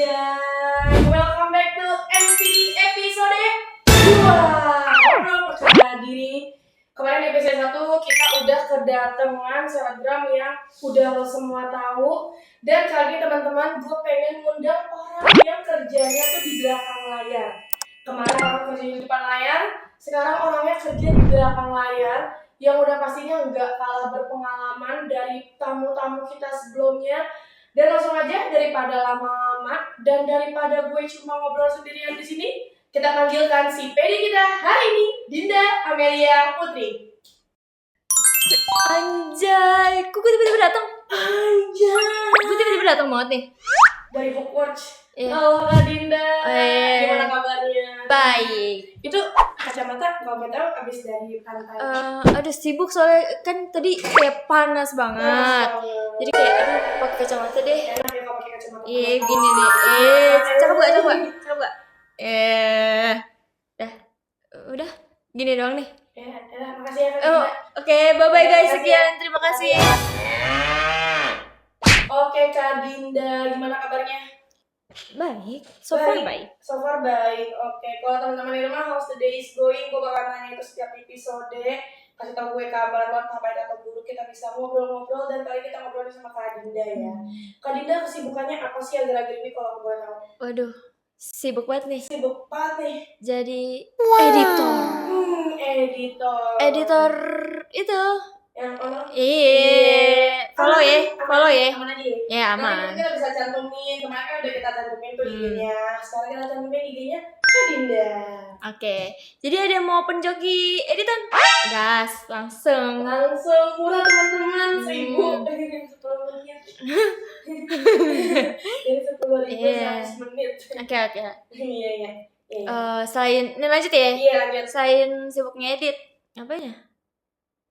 Anjay, welcome back to MCD episode 2. Ngobrol percaya diri. Kemarin di episode 1 kita udah kedatangan selebgram yang udah lo semua tahu. Dan kali ini teman-teman, gue pengen ngundang orang yang kerjanya tuh di belakang layar. Kemarin orang kerja di depan layar, sekarang orangnya kerja di belakang layar, yang udah pastinya nggak kalah berpengalaman dari tamu-tamu kita sebelumnya. Dan langsung aja, daripada lama-lama dan daripada gue cuma ngobrol sendirian di sini, kita panggilkan si PD kita hari ini, Dinda Amelia Putri. Anjay, kok gue tiba-tiba datang? Anjay, Gue tiba-tiba datang banget nih. dari Hogwarts. Iya. Halo Kak Dinda, gimana kabarnya? Baik. Itu kacamata kalau gue tahu abis dari pantai. Ada sibuk soalnya kan tadi kayak panas banget. Jadi kayak aduh pakai kacamata deh. Enak ya kalau pakai kacamata. Iya gini deh. Cakep gak? Cakep gak? Dah. Udah. Gini doang nih. Ya, makasih ya Kak Dinda. Oke, bye-bye guys. Sekian. Terima kasih. Oke Kak Dinda, gimana kabarnya? Baik. So far baik. So far baik. Oke, kalau teman-teman di rumah how's the day is going, gue bakal nanya itu setiap episode. Kasih tau gue kabar lo entah baik atau buruk, kita bisa ngobrol-ngobrol. Dan kali kita ngobrol sama Kak Dinda ya. Kak Dinda kesibukannya apa sih akhir-akhir ini kalau gue tahu? Waduh, sibuk banget nih. Sibuk banget nih. Jadi editor. Editor Itu. yang mana? Iya. Follow ya. Aman aja ya? Ya aman. Nanti kita bisa cantumin, kemarin kan udah kita cantumin tuh IG-nya. Sekarang kita cantumin IG-nya Kak Dinda. Oke. Jadi ada yang mau penjoki editan? Gas, langsung. Langsung murah teman-teman, 1.000 dari 10 menit. Dari 10.000 100 menit. Oke. Iya. Selain ini lanjut ya. Iya lanjut. Selain sibuk ngedit, apanya?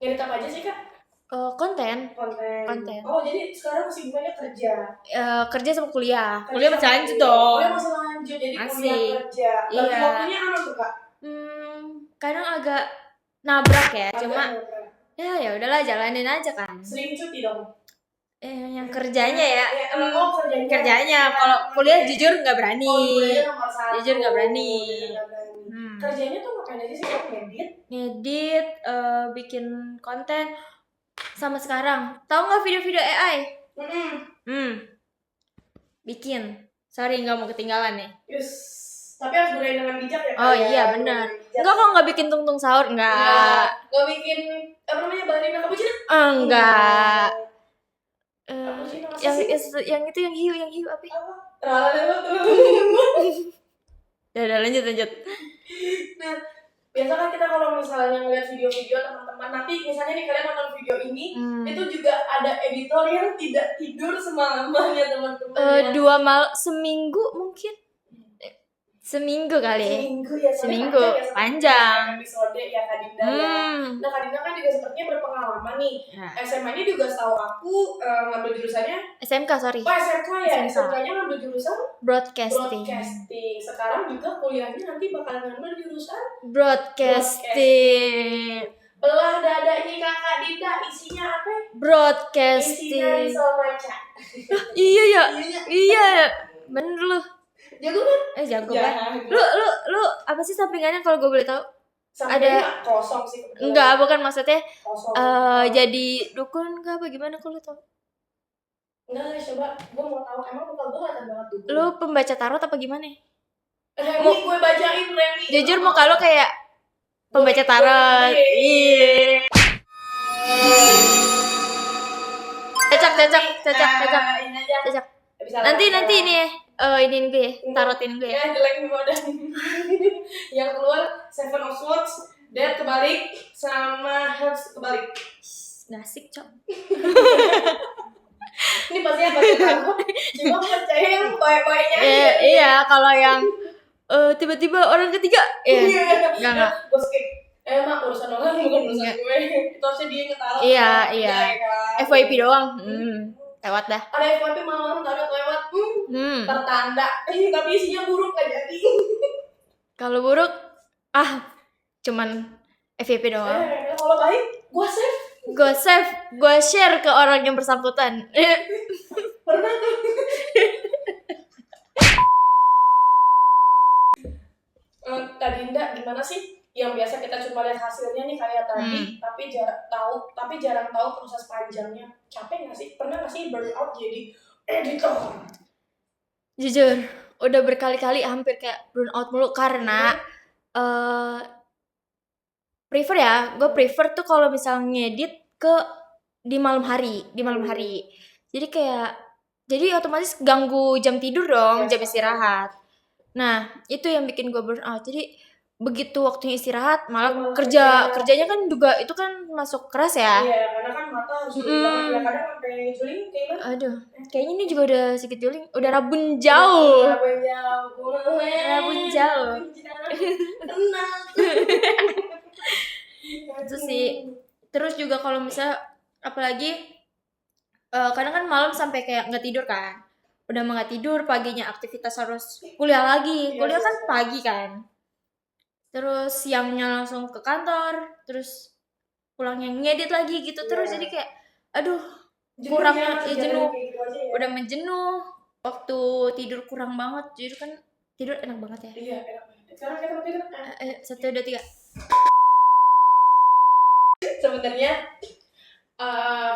Ngedit apa aja sih Kak? Konten. Oh jadi sekarang kesibukannya kerja. Kerja sama kuliah. Kuliah masih lanjut dong. Kuliah masih lanjut, jadi Masih. kuliah kerja. Bagi Iya. waktunya aman tuh Kak? Kadang agak nabrak ya. Agak Cuma nabrak. ya udahlah jalanin aja kan. Sering cuti dong? Yang kerjanya ya. Kerjanya. Kalau kuliah jujur nggak berani. Kuliah nomor 1. Jujur nggak berani. Kerjanya tuh ngapain aja sih kamu Ngedit, bikin konten. Sama sekarang, tahu nggak video-video AI? Bikin. Sorry nggak mau ketinggalan nih. Yes. Tapi harus gunain dengan bijak ya. Oh iya benar. Enggak kok nggak bikin tung-tung sahur enggak. Nggak bikin apa namanya ballerina cappuccino? Enggak. Cappuccino masa Yang sih? yang itu yang hiu apa? Udah lanjut. Nah, biasa kan kita kalau misalnya ngeliat video-video teman-teman, nanti misalnya nih kalian nonton video ini, itu juga ada editor yang tidak tidur semalaman ya teman-teman. Seminggu mungkin. Seminggu kali. Seminggu ya. Panjang. Episode ya Kak Dinda ya. Nah Kak Dinda kan juga sepertinya berpengalaman nih. SMA-nya juga setahu aku ngambil jurusannya SMK sorry. SMK ya. SMK. SMK-nya ngambil jurusan Broadcasting. Sekarang juga kuliahnya nanti bakal ngambil jurusan Broadcasting. belah dada ini Kakak Dinda isinya apa? Broadcasting. Isinya risol maca. Iya. Bener lu. Jago kan? Jago banget. Lu apa sih sampingannya kalau gue boleh tahu? Ada kosong sih. Enggak, bukan maksudnya kosong. jadi dukun enggak apa gimana kalau lu tahu? Enggak, coba gue mau tahu emang muka gue kelihatan banget dukun. Lu pembaca tarot apa gimana? Remi gue bacain Remi. Jujur muka lu kayak pembaca tarot. Iya. Cocok. Nanti ini ya. Ini gue ya, tarotin gue ya. Jelek udah. Yang keluar Seven of Swords, Death kebalik, sama Hearts kebalik. Nggak asik, Cok. Ini pasti yang baca tarot. Cuma percaya yang baik-baiknya aja. Iya, kalau yang tiba-tiba orang ketiga, enggak. Gue skip. Mak urusan orang bukan urusan gue. Itu harusnya dia ngetarot. Iya. FYP doang. Lewat dah. Ada FYP malam-malam tarot lewat. Pertanda. Tapi isinya buruk gak jadi. Kalau buruk, cuman FYP doang. Kalau baik, gue save. Gue share ke orang yang bersangkutan. Pernah tuh. gimana sih yang biasa kita cuma lihat hasilnya nih kayak tadi, tapi jarang tahu proses panjangnya. Capek nggak sih? Pernah nggak sih burnout jadi editor? Jujur, udah berkali-kali hampir kayak burnout mulu karena eh prefer ya, gue prefer tuh kalau misalnya ngedit di malam hari. Jadi kayak otomatis ganggu jam tidur dong, jam istirahat. Nah, itu yang bikin gue burnout. Jadi begitu waktunya istirahat malah kerjanya kan juga itu kan masuk keras ya. Iya, karena kan mata harus banget ya, kadang sampai juling kayak gimana? Aduh, kayaknya ini juga udah sedikit juling, udah rabun jauh. Rabun jauh. Tenang. Itu sih. Terus juga kalau misalnya apalagi kadang kan malam sampai kayak nggak tidur kan. Udah nggak tidur, paginya aktivitas harus kuliah lagi. Kuliah kan pagi kan. Terus siangnya langsung ke kantor, terus pulangnya ngedit lagi gitu terus. Jadi kayak aduh, kurangnya jenuh. Udah menjenuh. Waktu tidur kurang banget. Jadi kan tidur enak banget ya. Iya, enak banget. Sekarang kita mau tidur. 1, 2, 3. Sebenarnya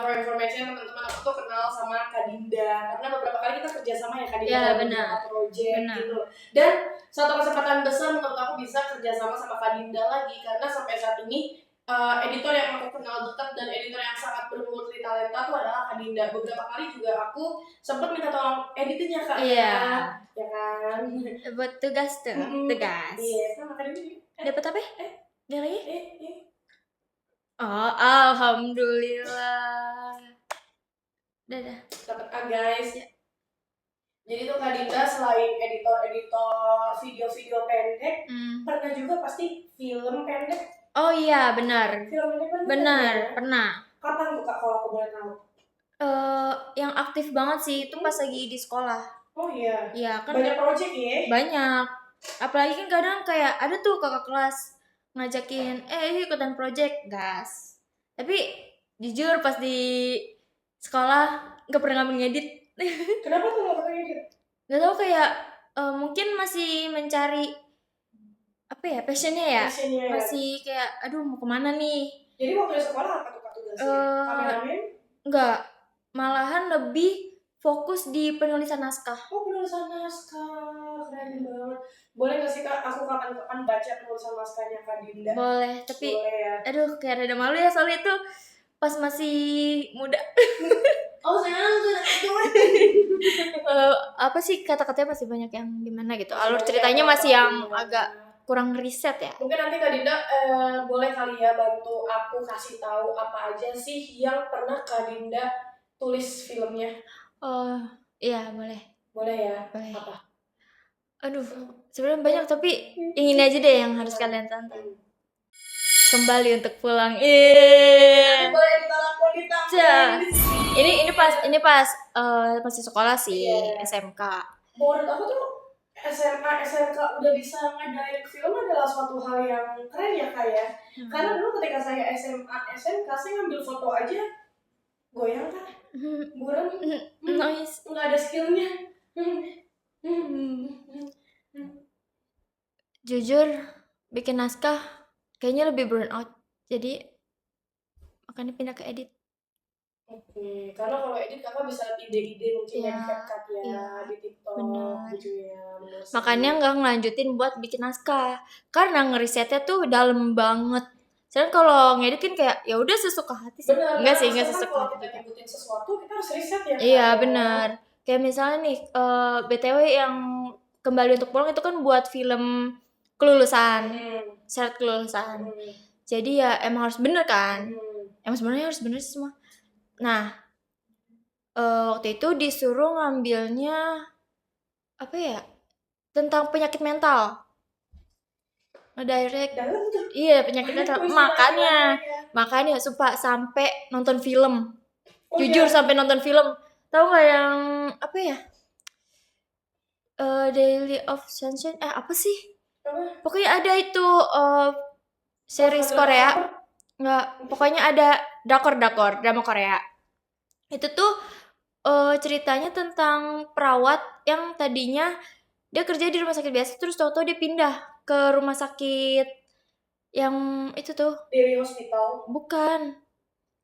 for information teman-teman, aku tuh kenal sama Kak Dinda karena beberapa kali kita kerja sama ya Kak Dinda dalam beberapa project gitu. Dan suatu kesempatan besar menurut aku bisa kerja sama Kak Dinda lagi karena sampai saat ini editor yang aku kenal dekat dan editor yang sangat bermulti talenta tuh adalah Kak Dinda. Beberapa kali juga aku sempat minta tolong editingnya Kak. Iya. Ya kan. Buat tugas tuh, tugas. Iya, sama Kak Dinda. Dapat apa? Gak lagi? Iya. Oh, alhamdulillah. Dadah. Dapat guys. Ya. Jadi tuh Kak Dinda selain editor video-video pendek, pernah juga pasti film pendek. Oh iya, benar. Film pendek benar, pernah. Kapan tuh Kak kalau aku boleh tahu? Yang aktif banget sih itu pas lagi di sekolah. Oh iya. Iya, kan banyak project ya? Banyak. Apalagi kan kadang kayak ada tuh kakak kelas ngajakin ikutan project gas, tapi jujur pas di sekolah nggak pernah ngambil ngedit. Kenapa tuh nggak pernah ngedit? Nggak tahu, kayak mungkin masih mencari apa ya passionnya ya, masih kayak aduh mau kemana nih. Jadi waktu di sekolah apa tuh Kak tugasnya? Kameramen? Enggak, malahan lebih fokus di penulisan naskah. Oh, penulisan naskah, keren banget. Boleh nggak sih Kak, aku kapan-kapan baca penulisan naskahnya Kak Dinda? Boleh, tapi boleh ya. Aduh, kayak rada malu ya soalnya itu pas masih muda. Oh, saya apa sih kata-katanya masih banyak yang gimana gitu. Alur ceritanya masih yang agak kurang riset ya. Mungkin nanti Kak Dinda boleh kali ya bantu aku kasih tahu apa aja sih yang pernah Kak Dinda tulis filmnya. Oh, iya boleh. Boleh ya? Boleh. Apa? Aduh, sebenarnya banyak tapi ingin aja deh yang harus kalian tonton. Kembali untuk pulang. Boleh ditolak. Ini pas masih sekolah sih, SMK. Menurut aku tuh SMA, SMK udah bisa ngedirect film adalah suatu hal yang keren ya Kak ya. Karena dulu ketika saya SMA, SMK saya ngambil foto aja goyang kan, buram, nice, nggak ada skillnya. Jujur, bikin naskah kayaknya lebih burnout. Jadi makanya pindah ke edit. Oke, karena kalau edit Kakak bisa ide-ide mungkin yang CapCut ya, di TikTok gitu ya. Makanya nggak ngelanjutin buat bikin naskah karena ngerisetnya tuh dalam banget. Sedangkan kalau ngedit kan kayak ya udah sesuka hati sih. Enggak sih, enggak sesuka hati. Kalau kita ngikutin sesuatu kita harus riset ya. Iya, benar. Kayak misalnya nih BTW yang Kembali Untuk Pulang itu kan buat film kelulusan. Syarat kelulusan. Jadi ya emang harus bener kan? Emang sebenarnya harus bener sih semua. Nah, waktu itu disuruh ngambilnya apa ya? Tentang penyakit mental. Ngedirect. Iya, penyakit mental. Makanya sumpah sampai nonton film. Jujur sampai nonton film. Tahu nggak yang apa ya? Daily of Sunshine. Apa sih? Pokoknya ada itu series Korea. Nggak, pokoknya ada drama Korea. Itu tuh ceritanya tentang perawat yang tadinya dia kerja di rumah sakit biasa terus tahu-tahu dia pindah ke rumah sakit Yang itu tuh Daily Hospital. bukan.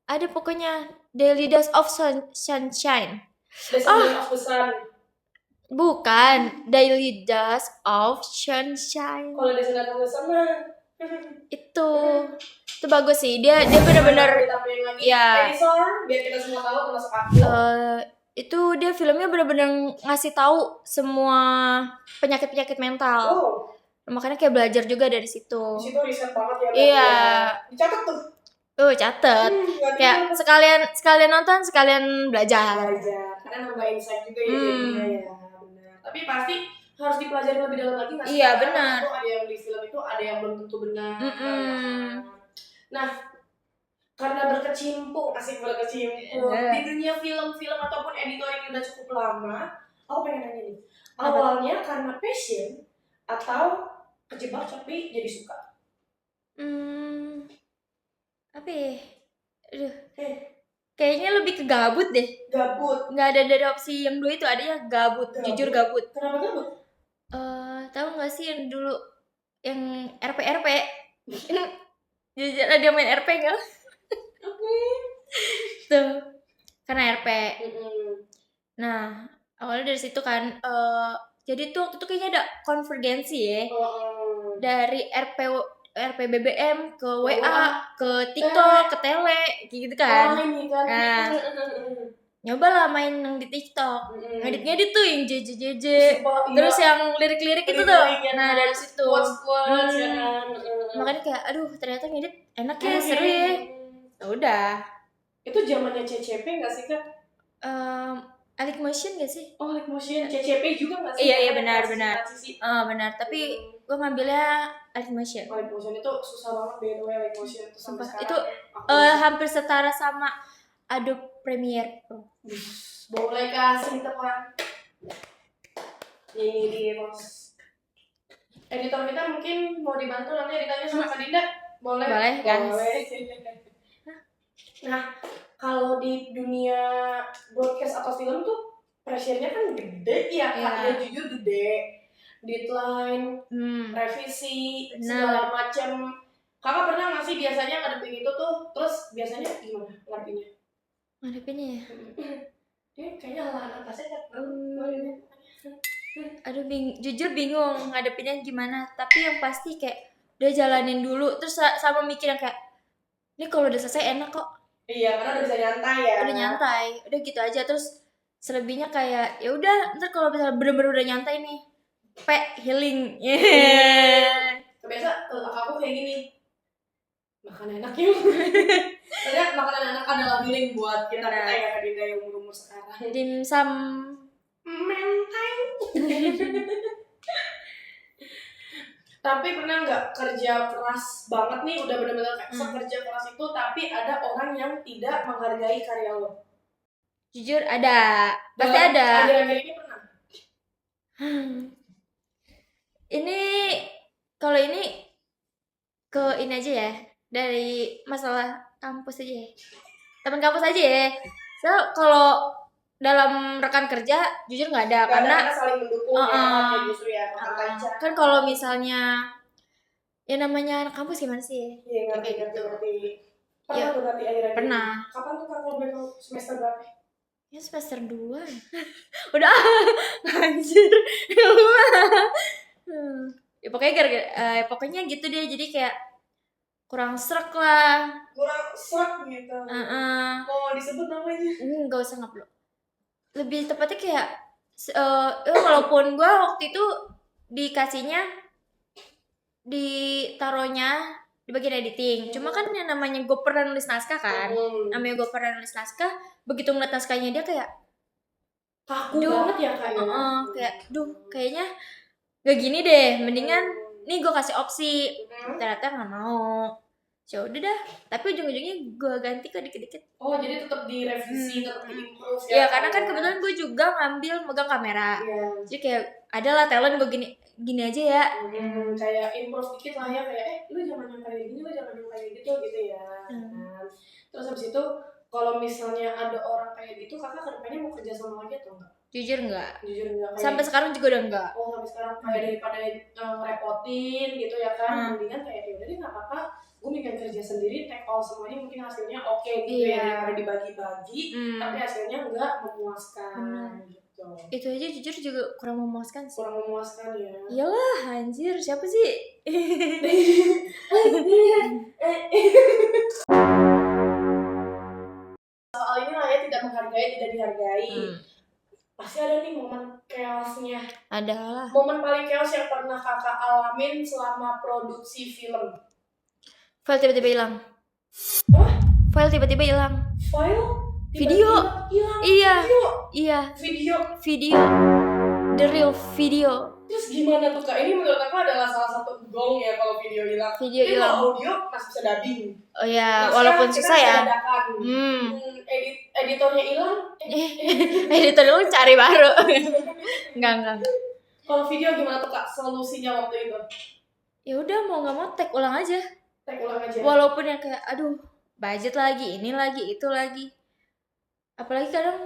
Ada pokoknya Daily Dose of Sunshine. Descendant of the Sun. Bukan, Daily Dose of Sunshine. Kalau Descendant of the Sun mah Itu bagus sih. Dia benar-benar ditambahin lagi ya. Edisor, biar kita semua tahu termasuk aku. Itu dia filmnya benar-benar ngasih tahu semua penyakit-penyakit mental. Oh, Makanya kayak belajar juga dari situ. di situ riset banget ya. Iya. Dicatat tuh. Catet. Berarti Kayak sekalian nonton, sekalian belajar. karena nambah insight juga ya jadinya ya. Benar. Tapi pasti harus dipelajari lebih dalam lagi nggak sih? Iya, Karena benar. tentu ada yang di film itu ada yang belum tentu benar. Nah, karena berkecimpung di dunia film-film ataupun editor yang udah cukup lama, aku pengen nanya nih, awalnya karena passion atau kejebak tapi jadi suka? Apa ya? Aduh, kayaknya lebih ke gabut deh. Gabut. Nggak ada dari opsi yang dua itu, adanya gabut. Jujur gabut. Kenapa gabut? Tahu nggak sih yang dulu yang RP? Jujur ada main RP nggak? Tuh, karena RP. Nah, awalnya dari situ kan. Jadi tuh waktu itu kayaknya ada konvergensi ya. Dari RP BBM ke WA, ke TikTok, ke tele, gitu kan. Ini kan. Nah, nyoba lah main yang di TikTok. Ngedit tuh yang JJJJ. Terus yang lirik-lirik itu tuh. Nah, dari situ. Quotes ya kan. Makanya kayak aduh, ternyata ngedit enak ya, seru ya. Udah. Itu zamannya CCP enggak sih, Kak? Alik Motion gak sih? Oh, Alik Motion, CCP juga nggak sih? Iya benar. Benar. Tapi gue ngambilnya Alik Motion. Alik Motion itu susah banget by the way, Alik Motion itu sampai sekarang. Itu hampir setara sama Adobe Premiere Pro. Boleh kasih teman. Ini dia bos. Editor kita mungkin mau dibantu nanti ditanya sama Kak Dinda. Boleh guys. Boleh. Nah, kalau di dunia broadcast atau film tuh pressure-nya kan gede ya, Kak. Jujur gede. Deadline, revisi, segala macam. Kakak pernah nggak sih biasanya ngadepin itu tuh? Terus biasanya gimana ngadepinnya? Ngadepinnya ya? Dia kayaknya anak atasnya kan. Aduh, jujur bingung ngadepinnya gimana. Tapi yang pasti kayak udah jalanin dulu. Terus sama mikir yang kayak, ini kalau udah selesai enak kok. Iya, karena udah bisa nyantai ya. Udah nyantai, udah gitu aja. Terus selebihnya kayak ya udah, ntar kalau misalnya bener-bener udah nyantai nih, healing. Biasa aku kayak gini. Makan enak yuk. Soalnya makanan enak adalah healing buat kita ya, Kak Dinda yang umur sekarang. Dimsum menteng. Tapi pernah nggak kerja keras banget nih, udah bener-bener kerja keras itu, tapi ada orang yang tidak menghargai karya lo? Jujur ada, pasti ada. Akhir-akhir ini pernah? Ini kalau ini ke ini aja ya, dari masalah kampus aja ya. Teman kampus aja ya. So kalau dalam rekan kerja jujur nggak ada, karena saling mendukung ya, justru ya. Kan kalau misalnya ya namanya anak kampus gimana sih? Iya, ngerti. Pernah tuh berarti akhir-akhir? Pernah. Kapan tuh Kak, kalau boleh tahu semester berapa? Ya semester 2. Udah anjir. Ya pokoknya gitu deh, jadi kayak kurang serak lah. Kurang serak gitu. Mau disebut namanya? Enggak usah ngupload. Lebih tepatnya kayak walaupun gue waktu itu dikasihnya ditaruhnya di bagian editing. Cuma kan yang namanya gue pernah nulis naskah kan. Namanya gue pernah nulis naskah, begitu ngeliat naskahnya dia kayak kaku banget ya Kak. Kayak kayaknya gak gini deh, mendingan nih gue kasih opsi. Ternyata gak mau. Ya udah dah, tapi ujung-ujungnya gue ganti kok dikit-dikit. Oh, jadi tetap direvisi, tetap diimprove ya? Iya, karena kan kebetulan gue juga megang kamera. Jadi kayak adalah talent gue gini aja ya. Kayak improve dikit lah ya, kayak lu jangan yang kayak gini, lu jangan yang kayak gitu ya. Terus habis itu kalau misalnya ada orang kayak gitu, kakak kedepannya mau kerja sama lagi atau enggak? Jujur enggak. Jujur enggak kayak Sampai sekarang juga udah enggak. oh sampai sekarang kayak daripada ngerepotin gitu ya kan, mendingan kayak ya udah deh nggak apa-apa, gue bikin kerja sendiri, take all semuanya, mungkin hasilnya oke gitu ya, daripada dibagi-bagi tapi hasilnya nggak memuaskan gitu. Itu aja jujur juga kurang memuaskan sih. Kurang memuaskan ya. Iyalah anjir, siapa sih? Soal ini lah ya, tidak menghargai, tidak dihargai. Pasti ada nih momen chaosnya. Ada lah. Momen paling chaos yang pernah kakak alamin selama produksi film. File tiba-tiba hilang. Apa? File tiba-tiba hilang. File? Video. Hilang. Iya. Video. Iya. Video. The real video. Terus gimana tuh kak? Ini menurut aku adalah salah satu gong ya kalau video hilang. Video Tapi hilang. kalau audio masih bisa dubbing. Oh ya, Maksudnya walaupun kita susah bisa ya. dadakan. Editornya hilang. Editor lu cari baru. Enggak. Kalau video gimana tuh kak? Solusinya waktu itu? Ya udah mau nggak mau tag ulang aja. Tag ulang aja. Walaupun yang kayak aduh budget lagi, ini lagi, itu lagi. Apalagi kadang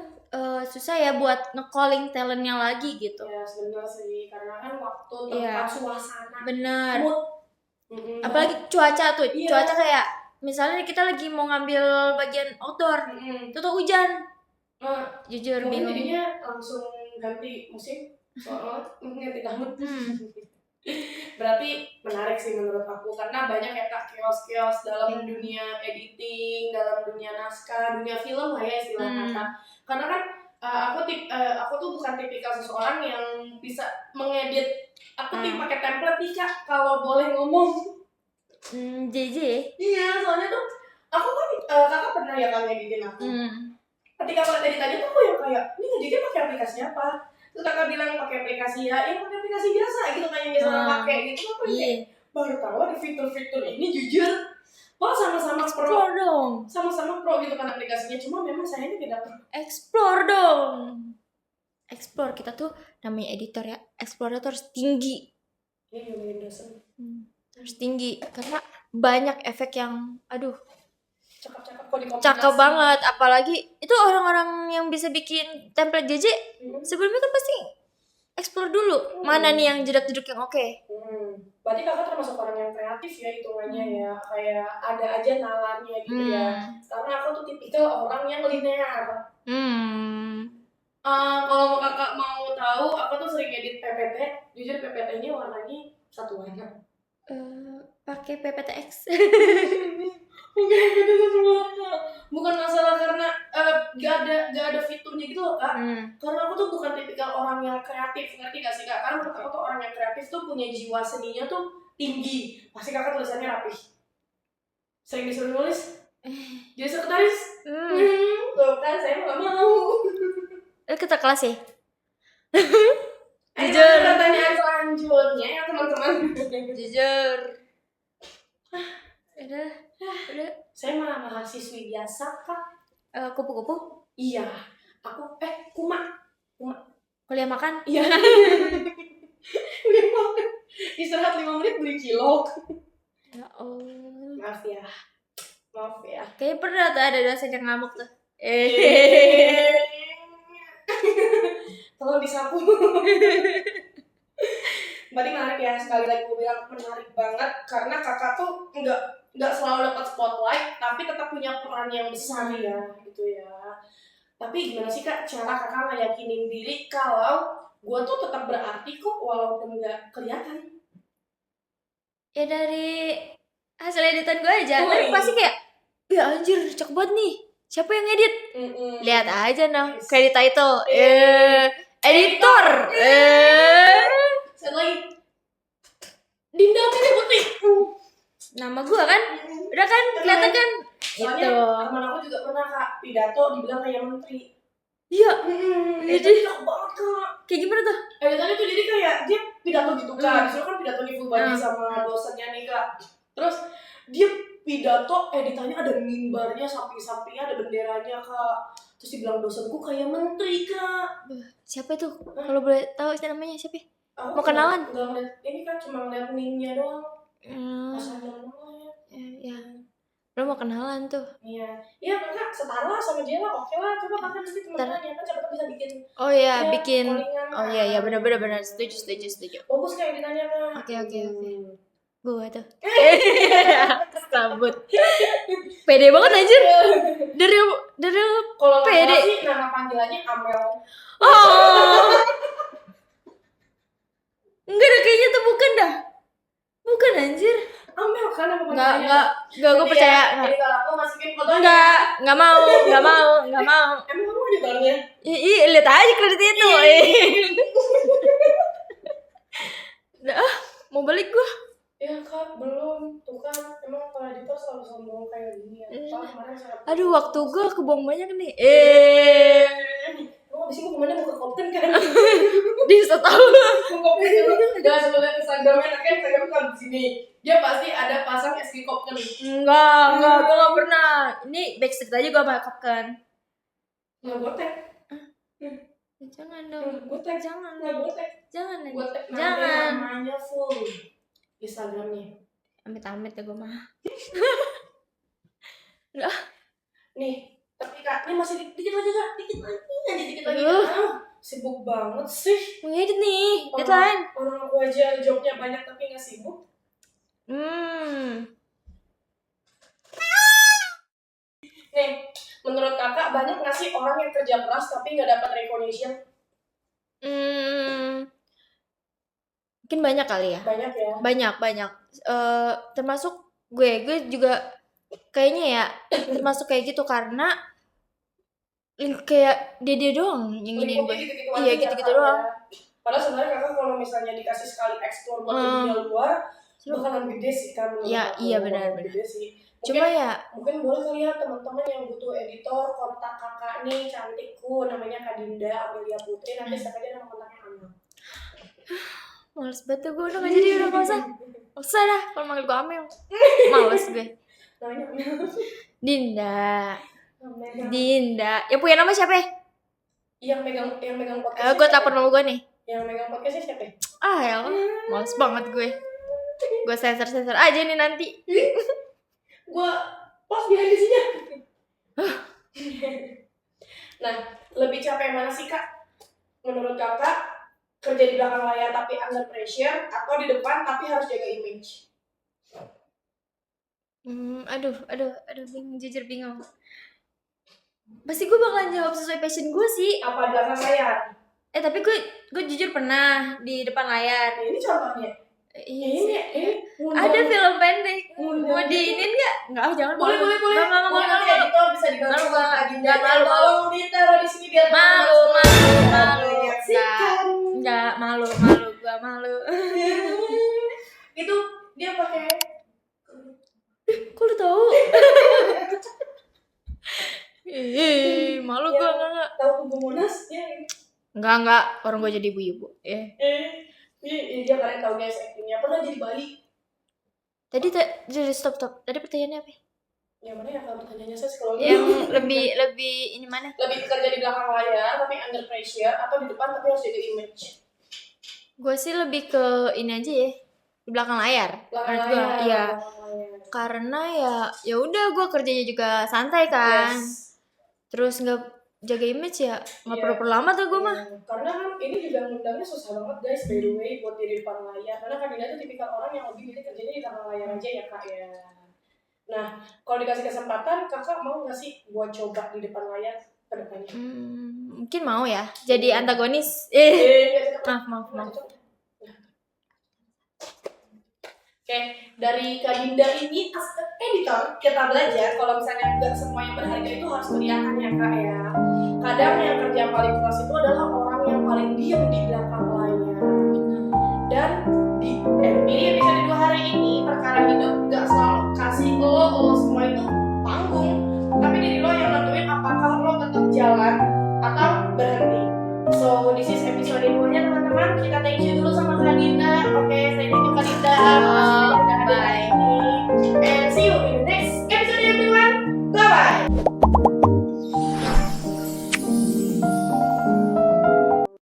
susah ya buat nge-calling talentnya lagi gitu. Ya sebenarnya sih, karena kan waktu, tempat, suasana, bener. mood. Apalagi cuaca tuh, Iya. cuaca kayak misalnya kita lagi mau ngambil bagian outdoor, itu tuh hujan. Jujur bingung. Jadinya langsung ganti musim, soalnya ganti tahun. Berarti menarik sih menurut aku, karena banyak ya kak kios-kios dalam dunia editing, dalam dunia naskah, dunia film lah ya istilah kata. Karena kan aku tuh bukan tipikal seseorang yang bisa mengedit. Aku tim pakai template nih kak, kalau boleh ngomong. JJ. Iya, soalnya tuh aku kan kakak pernah ya kan ngeditin aku. Ketika aku lihat editannya tuh aku yang kayak ini ngeditnya pakai aplikasi apa? Terus kakak bilang pakai aplikasi ya pakai aplikasi biasa gitu kan yang biasa orang pakai gitu. Aku kayak baru tahu ada fitur-fitur ini, jujur. Oh sama-sama Explore pro. dong. Sama-sama pro gitu kan aplikasinya, cuma memang sayangnya tidak pro. Explore dong. Explore, kita tuh namanya editor ya. Explore tuh harus tinggi. Ini ngomongin dosen. Harus tinggi karena banyak efek yang aduh cakep-cakep kok dikombinasi. Cakep banget, apalagi itu orang-orang yang bisa bikin template JJ sebelumnya kan pasti explore dulu mana nih yang jedak-jeduk yang oke. Berarti kakak termasuk orang yang kreatif ya hitungannya ya, kayak ada aja nalarnya gitu ya. Karena aku tuh tipikal orang yang linear. Kalau kakak mau tahu, aku tuh sering edit PPT. Jujur PPT-nya warnanya satu warna. Pakai PPTX. Bukan masalah karena gak ada fiturnya gitu loh kak. Karena aku tuh bukan tipikal orang yang kreatif, ngerti gak sih kak? Karena menurut aku tuh orang yang kreatif tuh punya jiwa seninya tuh tinggi. Pasti kakak tulisannya rapih. Sering disuruh nulis. Jadi sekretaris. Tuh kan saya gak mau. Kita kelas ya. Jujur. Pertanyaan selanjutnya ya teman-teman. Jujur. Udah. Saya malah mahasiswi biasa kak. Kupu-kupu? Iya. Aku kuma. Kuliah makan? Iya. Istirahat 5 menit beli cilok. Ya Allah. Maaf ya. Kayaknya pernah tuh ada dosen yang ngamuk tuh. Tolong disapu. Berarti menarik ya, sekali lagi gue bilang menarik banget karena kakak tuh nggak selalu dapat spotlight tapi tetap punya peran yang besar ya gitu ya. Tapi gimana sih kak cara kakak ngeyakinin diri kalau gue tuh tetap berarti kok walaupun nggak kelihatan? Ya dari hasil editan gue aja. Tapi pasti kayak ya anjir cakep banget nih. Siapa yang edit? Lihat aja nah credit title. Editor. Satu lagi. Dinda Merah Putih. Nama gue kan? Udah kan kelihatan kan? Soalnya teman aku juga pernah kak pidato dibilang kayak menteri. Iya. Jadi cakep banget kak. Kayak gimana tuh? Editannya tuh jadi kayak dia pidato gitu kak. Disuruh kan pidato nih full body sama dosennya nih kak. Terus dia pidato editannya ada mimbarnya, samping-sampingnya ada benderanya kak. Terus dibilang dosenku kayak menteri kak. Siapa tuh? Kalau boleh tahu namanya siapa? Mau kenalan? Enggak ngeliat, ini kan cuma ngeliat meme-nya doang. Ya. Lo mau kenalan tuh. Iya, kakak setara sama dia lah, oke lah. Coba kakak nanti teman-teman ya kan, siapa tahu bisa bikin. Oh iya, Ya, bikin. callingan. Oh iya benar. Setuju. Bagus kayak ditanya kak. Oke. Gue tuh. Sambut. Pede banget anjir. Dari Kalau nggak pede. salah sih nama panggilannya Amel. Oh. Enggak dah, kayaknya tuh bukan dah. Bukan anjir. Amel kan nama panggilannya. Enggak gue percaya. Jadi kalau aku masukin fotonya. Enggak mau. Emang kamu di dalamnya? Lihat aja kredit itu. Udah, mau balik gua. Ya kak, belum. Tuh kan, emang kalau editor selalu sombong kayak gini ya. Kemarin sangat. Aduh, waktu gua kebuang banyak nih. Lu abis itu kemana mau ke Kopten kan? Di setahu. Mau Kopten dulu. Jangan sampai lihat Instagramnya, kan Instagram kan di sini. Dia pasti ada pasang SG Kopten. Enggak, gua nggak pernah. Ini backstreet aja gua makeup kan. Nggak gotek. Jangan dong. Gotek. Jangan. Nggak gotek. Jangan. Gotek Jangan. namanya full Instagramnya. Amit-amit ya gua mah. Nih, tapi kak, ini masih dikit lagi kak, dikit lagi. Aduh. Sibuk banget sih. Ngedit nih, deadline. Orang aku aja jobnya banyak tapi nggak sibuk. Nih, menurut kakak banyak nggak sih orang yang kerja keras tapi nggak dapat recognition? Mungkin banyak kali ya. Banyak ya. Banyak. Termasuk gue juga kayaknya ya termasuk kayak gitu karena kayak dia doang yang ingin gue. Iya gitu doang. Padahal sebenarnya kakak kalau misalnya dikasih sekali explore buat dunia luar, bakalan gede sih kan. Iya benar. Gede sih. Cuma ya mungkin boleh kali ya teman-teman yang butuh editor, kontak kakak nih cantikku namanya Kak Dinda Amelia Putri, nanti siapa aja nama kontaknya Amel. Males banget gue udah gak jadi, udah gak usah dah kalau manggil gue Amel. Males gue. Namanya Amel. Dinda. Yang punya nama siapa ya? Yang megang podcast. Gue tapor nama gue nih. Yang megang podcastnya siapa? Ya males banget gue. Gue sensor aja nih nanti. Gue pas behind the scene-nya. Nah, lebih capek mana sih kak? Menurut kakak, kerja di belakang layar tapi under pressure, atau di depan tapi harus jaga image? Aduh, jujur bingung. Pasti gue bakalan jawab sesuai passion gue sih. Apa di belakang layar? Tapi gue jujur pernah di depan layar. Nah, ini contohnya. Iya ini ada film pendek. Mau diinin nggak? Enggak, jangan. Boleh. Malu. Editor bisa dibantu sama Dinda. Malu. Tolong ditaruh di sini biar Malu. Saksikan. Enggak, malu. Gua malu. Itu dia pakai. Kok lu tahu? Malu gua enggak. Tahu Tugu Monas ya? Enggak. Orang gua jadi ibu-ibu. Dia kalian tahu guys actingnya. Pernah jadi Bali. Tadi stop. Tadi pertanyaannya apa? Yang mana ya kalau pertanyaannya saya psikologi? Yang lebih ini mana? Lebih kerja di belakang layar tapi under pressure, atau di depan tapi harus jaga image? Gue sih lebih ke ini aja ya, di belakang layar. Menurut gue, iya. Karena ya udah gue kerjanya juga santai kan. Yes. Terus nggak jaga image ya nggak perlu lama tuh gue mah. Karena kan ini juga ngundangnya susah banget guys, by the way, buat di depan layar. Karena Kak Dinda tuh tipikal orang yang lebih milih kerjanya di belakang layar aja ya kak ya. Nah, kalau dikasih kesempatan, kakak mau nggak sih buat coba di depan layar ke depannya? Mungkin mau ya, jadi antagonis. Maaf. Oke, dari Kak Dinda ini as editor kita belajar kalau misalnya nggak semua yang berharga itu harus kelihatan ya kak ya. Kadang yang kerja paling keras itu adalah orang yang paling diam di belakang layar. Dan di episode 2 hari ini, perkara hidup nggak selalu kasih lo semua itu panggung, tapi diri lo yang nentuin apakah lo tetap jalan atau berhenti. So this is episode 2 nya teman-teman. Kita thank you dulu sama Kak Dinda. Oke, thank you Kak Dinda.